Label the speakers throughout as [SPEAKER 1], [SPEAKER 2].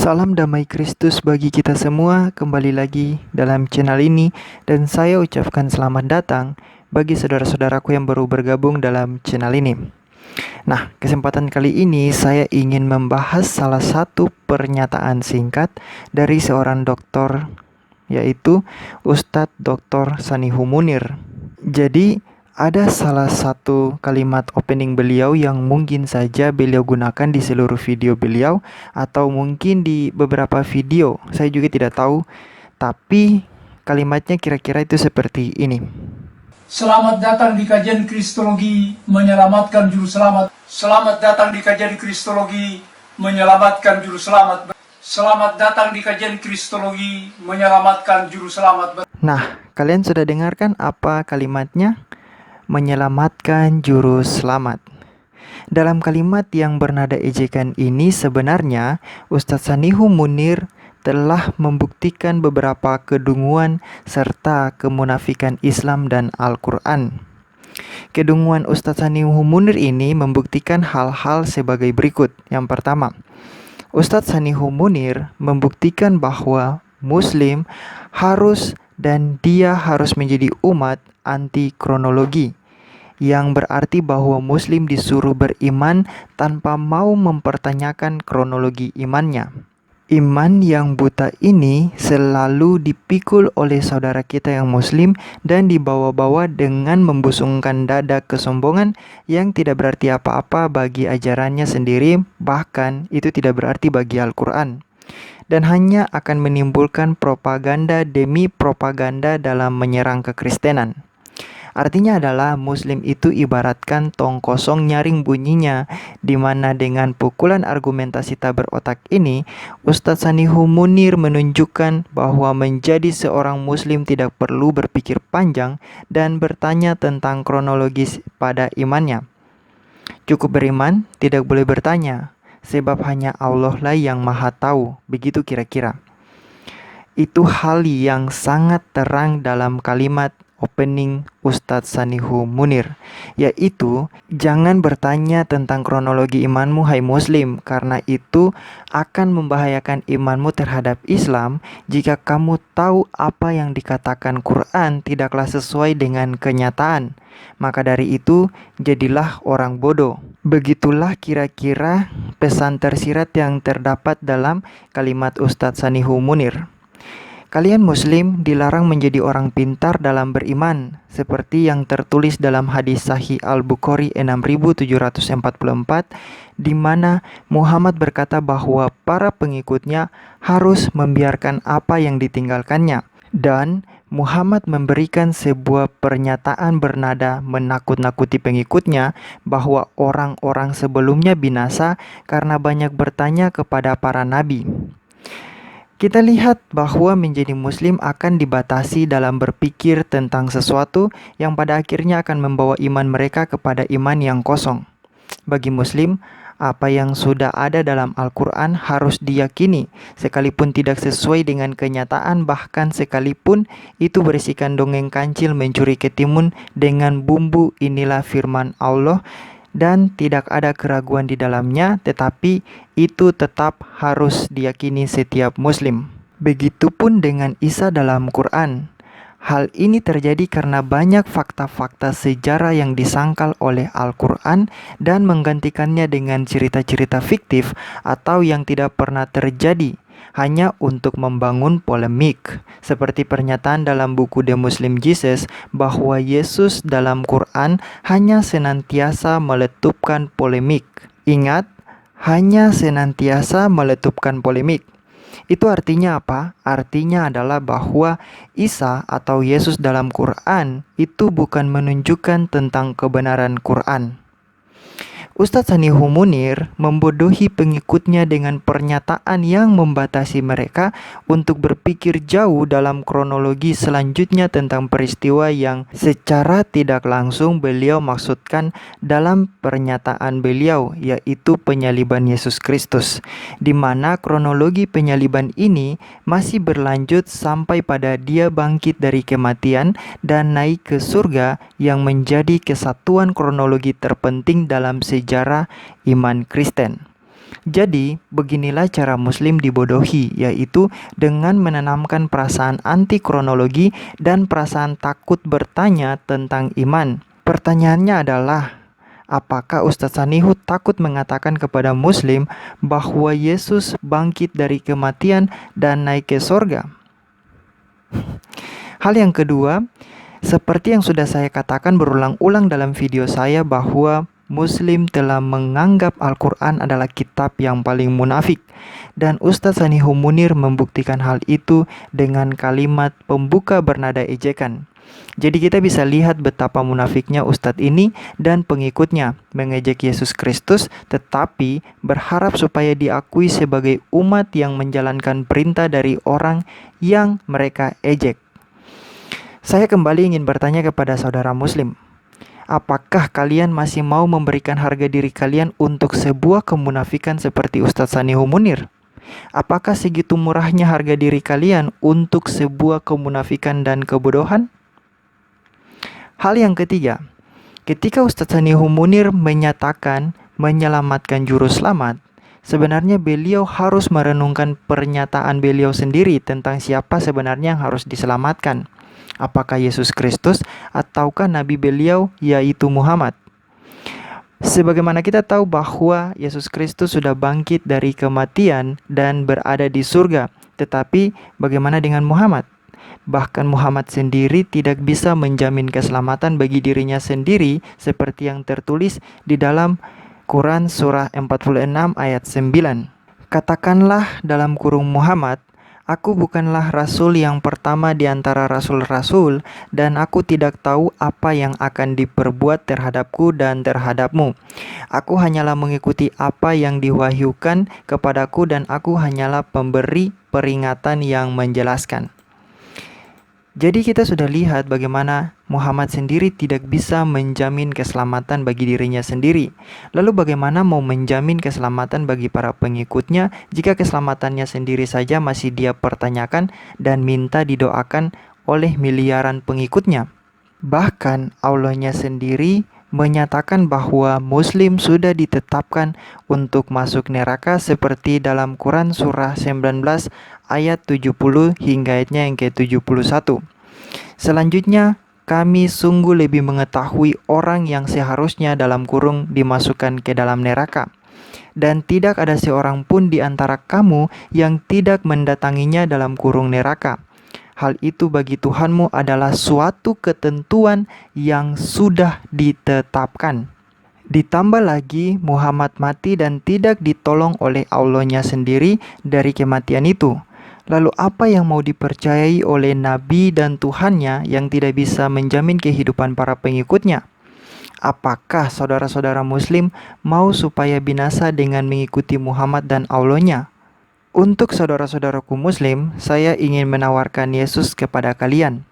[SPEAKER 1] Salam damai Kristus bagi kita semua, kembali lagi dalam channel ini dan saya ucapkan selamat datang bagi saudara-saudaraku yang baru bergabung dalam channel ini. Nah, kesempatan kali ini saya ingin membahas salah satu pernyataan singkat dari seorang dokter, yaitu Ustadz Dr. Sanihu Munir. Jadi, ada salah satu kalimat opening beliau yang mungkin saja beliau gunakan di seluruh video beliau atau mungkin di beberapa video, saya juga tidak tahu. Tapi kalimatnya kira-kira itu seperti ini.
[SPEAKER 2] Selamat datang di kajian Kristologi menyelamatkan juru selamat. Selamat datang di kajian Kristologi menyelamatkan juru selamat. Selamat datang di kajian Kristologi menyelamatkan juru selamat.
[SPEAKER 1] Nah, kalian sudah dengarkan apa kalimatnya? Menyelamatkan juru selamat. Dalam kalimat yang bernada ejekan ini sebenarnya Ustadz Sanihu Munir telah membuktikan beberapa kedunguan serta kemunafikan Islam dan Al-Quran. Kedunguan Ustadz Sanihu Munir ini membuktikan hal-hal sebagai berikut. Yang pertama, Ustadz Sanihu Munir membuktikan bahwa Muslim harus dan dia harus menjadi umat anti kronologi, yang berarti bahwa Muslim disuruh beriman tanpa mau mempertanyakan kronologi imannya. Iman yang buta ini selalu dipikul oleh saudara kita yang Muslim dan dibawa-bawa dengan membusungkan dada kesombongan yang tidak berarti apa-apa bagi ajarannya sendiri, bahkan itu tidak berarti bagi Al-Quran, dan hanya akan menimbulkan propaganda demi propaganda dalam menyerang kekristenan. Artinya adalah Muslim itu ibaratkan tong kosong nyaring bunyinya, di mana dengan pukulan argumentasi tak berotak ini, Ustadz Sanihu Munir menunjukkan bahwa menjadi seorang Muslim tidak perlu berpikir panjang dan bertanya tentang kronologis pada imannya. Cukup beriman, tidak boleh bertanya, sebab hanya Allah lah yang maha tahu, begitu kira-kira. Itu hal yang sangat terang dalam kalimat opening Ustadz Sanihu Munir, yaitu jangan bertanya tentang kronologi imanmu hai Muslim, karena itu akan membahayakan imanmu terhadap Islam. Jika kamu tahu apa yang dikatakan Quran tidaklah sesuai dengan kenyataan, maka dari itu jadilah orang bodoh. Begitulah kira-kira pesan tersirat yang terdapat dalam kalimat Ustadz Sanihu Munir. Kalian Muslim dilarang menjadi orang pintar dalam beriman, seperti yang tertulis dalam hadis Sahih Al-Bukhari 6744, di mana Muhammad berkata bahwa para pengikutnya harus membiarkan apa yang ditinggalkannya, dan Muhammad memberikan sebuah pernyataan bernada menakut-nakuti pengikutnya bahwa orang-orang sebelumnya binasa karena banyak bertanya kepada para nabi. Kita lihat bahwa menjadi Muslim akan dibatasi dalam berpikir tentang sesuatu yang pada akhirnya akan membawa iman mereka kepada iman yang kosong. Bagi Muslim, apa yang sudah ada dalam Al-Quran harus diyakini, sekalipun tidak sesuai dengan kenyataan, bahkan sekalipun itu berisikan dongeng kancil mencuri ketimun dengan bumbu inilah firman Allah, dan tidak ada keraguan di dalamnya, tetapi itu tetap harus diyakini setiap Muslim. Begitupun dengan Isa dalam Quran. Hal ini terjadi karena banyak fakta-fakta sejarah yang disangkal oleh Al-Quran dan menggantikannya dengan cerita-cerita fiktif atau yang tidak pernah terjadi, hanya untuk membangun polemik. Seperti pernyataan dalam buku The Muslim Jesus bahwa Yesus dalam Quran hanya senantiasa meletupkan polemik. Ingat, hanya senantiasa meletupkan polemik. Itu artinya apa? Artinya adalah bahwa Isa atau Yesus dalam Quran itu bukan menunjukkan tentang kebenaran Quran. Ustadz Sanihu Munir membodohi pengikutnya dengan pernyataan yang membatasi mereka untuk berpikir jauh dalam kronologi selanjutnya tentang peristiwa yang secara tidak langsung beliau maksudkan dalam pernyataan beliau, yaitu penyaliban Yesus Kristus, di mana kronologi penyaliban ini masih berlanjut sampai pada dia bangkit dari kematian dan naik ke surga, yang menjadi kesatuan kronologi terpenting dalam sejarah iman Kristen. Jadi, beginilah cara Muslim dibodohi, yaitu dengan menanamkan perasaan anti kronologi dan perasaan takut bertanya tentang iman. Pertanyaannya adalah, apakah Ustadz Sanihu takut mengatakan kepada Muslim bahwa Yesus bangkit dari kematian dan naik ke sorga? Hal yang kedua, seperti yang sudah saya katakan berulang-ulang dalam video saya bahwa Muslim telah menganggap Al-Quran adalah kitab yang paling munafik. Dan Ustadz Sanihu Munir membuktikan hal itu dengan kalimat pembuka bernada ejekan. Jadi kita bisa lihat betapa munafiknya Ustadz ini dan pengikutnya mengejek Yesus Kristus tetapi berharap supaya diakui sebagai umat yang menjalankan perintah dari orang yang mereka ejek. Saya kembali ingin bertanya kepada saudara Muslim. Apakah kalian masih mau memberikan harga diri kalian untuk sebuah kemunafikan seperti Ustadz Sanihu Munir? Apakah segitu murahnya harga diri kalian untuk sebuah kemunafikan dan kebodohan? Hal yang ketiga, ketika Ustadz Sanihu Munir menyatakan menyelamatkan juru selamat, sebenarnya beliau harus merenungkan pernyataan beliau sendiri tentang siapa sebenarnya yang harus diselamatkan. Apakah Yesus Kristus ataukah nabi beliau yaitu Muhammad? Sebagaimana kita tahu bahwa Yesus Kristus sudah bangkit dari kematian dan berada di surga. Tetapi bagaimana dengan Muhammad? Bahkan Muhammad sendiri tidak bisa menjamin keselamatan bagi dirinya sendiri seperti yang tertulis di dalam Quran surah 46 ayat 9. Katakanlah dalam kurung Muhammad, aku bukanlah rasul yang pertama di antara rasul-rasul, dan aku tidak tahu apa yang akan diperbuat terhadapku dan terhadapmu. Aku hanyalah mengikuti apa yang diwahyukan kepadaku dan aku hanyalah pemberi peringatan yang menjelaskan. Jadi kita sudah lihat bagaimana Muhammad sendiri tidak bisa menjamin keselamatan bagi dirinya sendiri. Lalu bagaimana mau menjamin keselamatan bagi para pengikutnya jika keselamatannya sendiri saja masih dia pertanyakan dan minta didoakan oleh miliaran pengikutnya? Bahkan Allahnya sendiri menyatakan bahwa Muslim sudah ditetapkan untuk masuk neraka seperti dalam Quran surah 19 ayat 70 hingga ayatnya yang ke-71. Selanjutnya, kami sungguh lebih mengetahui orang yang seharusnya dalam kurung dimasukkan ke dalam neraka. Dan tidak ada seorang pun di antara kamu yang tidak mendatanginya dalam kurung neraka. Hal itu bagi Tuhanmu adalah suatu ketentuan yang sudah ditetapkan. Ditambah lagi Muhammad mati dan tidak ditolong oleh Allahnya sendiri dari kematian itu. Lalu apa yang mau dipercayai oleh Nabi dan Tuhannya yang tidak bisa menjamin kehidupan para pengikutnya? Apakah saudara-saudara Muslim mau supaya binasa dengan mengikuti Muhammad dan Allahnya? Untuk saudara-saudaraku Muslim, saya ingin menawarkan Yesus kepada kalian.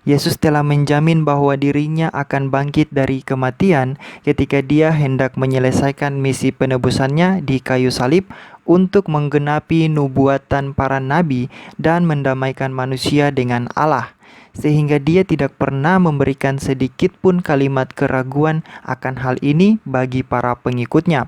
[SPEAKER 1] Yesus telah menjamin bahwa dirinya akan bangkit dari kematian ketika dia hendak menyelesaikan misi penebusannya di kayu salib untuk menggenapi nubuatan para nabi dan mendamaikan manusia dengan Allah. Sehingga dia tidak pernah memberikan sedikit pun kalimat keraguan akan hal ini bagi para pengikutnya.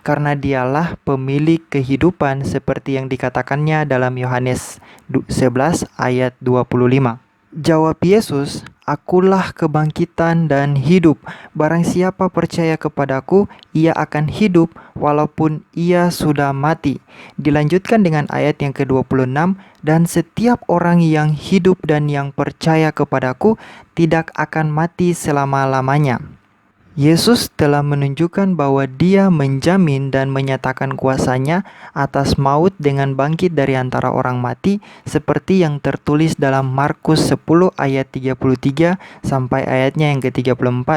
[SPEAKER 1] Karena dialah pemilik kehidupan seperti yang dikatakannya dalam Yohanes 11 ayat 25. Jawab Yesus, akulah kebangkitan dan hidup. Barang siapa percaya kepadaku, ia akan hidup walaupun ia sudah mati. Dilanjutkan dengan ayat yang ke-26, dan setiap orang yang hidup dan yang percaya kepadaku tidak akan mati selama-lamanya. Yesus telah menunjukkan bahwa dia menjamin dan menyatakan kuasanya atas maut dengan bangkit dari antara orang mati seperti yang tertulis dalam Markus 10 ayat 33 sampai ayatnya yang ke-34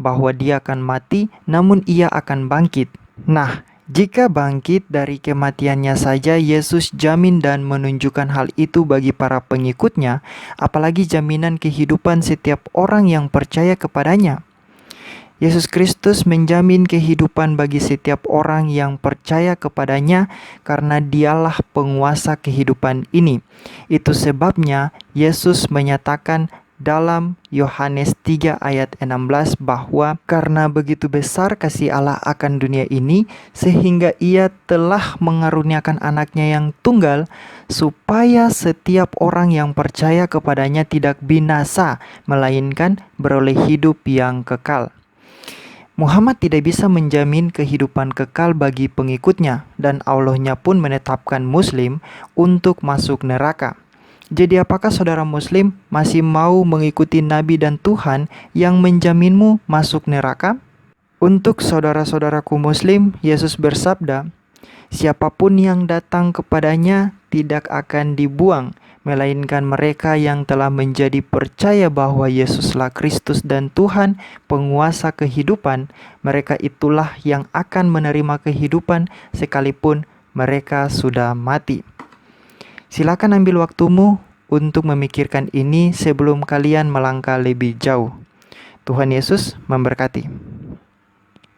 [SPEAKER 1] bahwa dia akan mati namun ia akan bangkit. Nah, jika bangkit dari kematiannya saja Yesus jamin dan menunjukkan hal itu bagi para pengikutnya, apalagi jaminan kehidupan setiap orang yang percaya kepadanya. Yesus Kristus menjamin kehidupan bagi setiap orang yang percaya kepadanya karena dialah penguasa kehidupan ini. Itu sebabnya Yesus menyatakan dalam Yohanes 3 ayat 16 bahwa karena begitu besar kasih Allah akan dunia ini sehingga Ia telah mengaruniakan anaknya yang tunggal supaya setiap orang yang percaya kepadanya tidak binasa melainkan beroleh hidup yang kekal. Muhammad tidak bisa menjamin kehidupan kekal bagi pengikutnya dan Allahnya pun menetapkan Muslim untuk masuk neraka. Jadi apakah saudara Muslim masih mau mengikuti Nabi dan Tuhan yang menjaminmu masuk neraka? Untuk saudara-saudaraku Muslim, Yesus bersabda, "Siapapun yang datang kepadanya tidak akan dibuang, melainkan mereka yang telah menjadi percaya bahwa Yesuslah Kristus dan Tuhan, penguasa kehidupan, mereka itulah yang akan menerima kehidupan sekalipun mereka sudah mati." Silakan ambil waktumu untuk memikirkan ini sebelum kalian melangkah lebih jauh. Tuhan Yesus memberkati.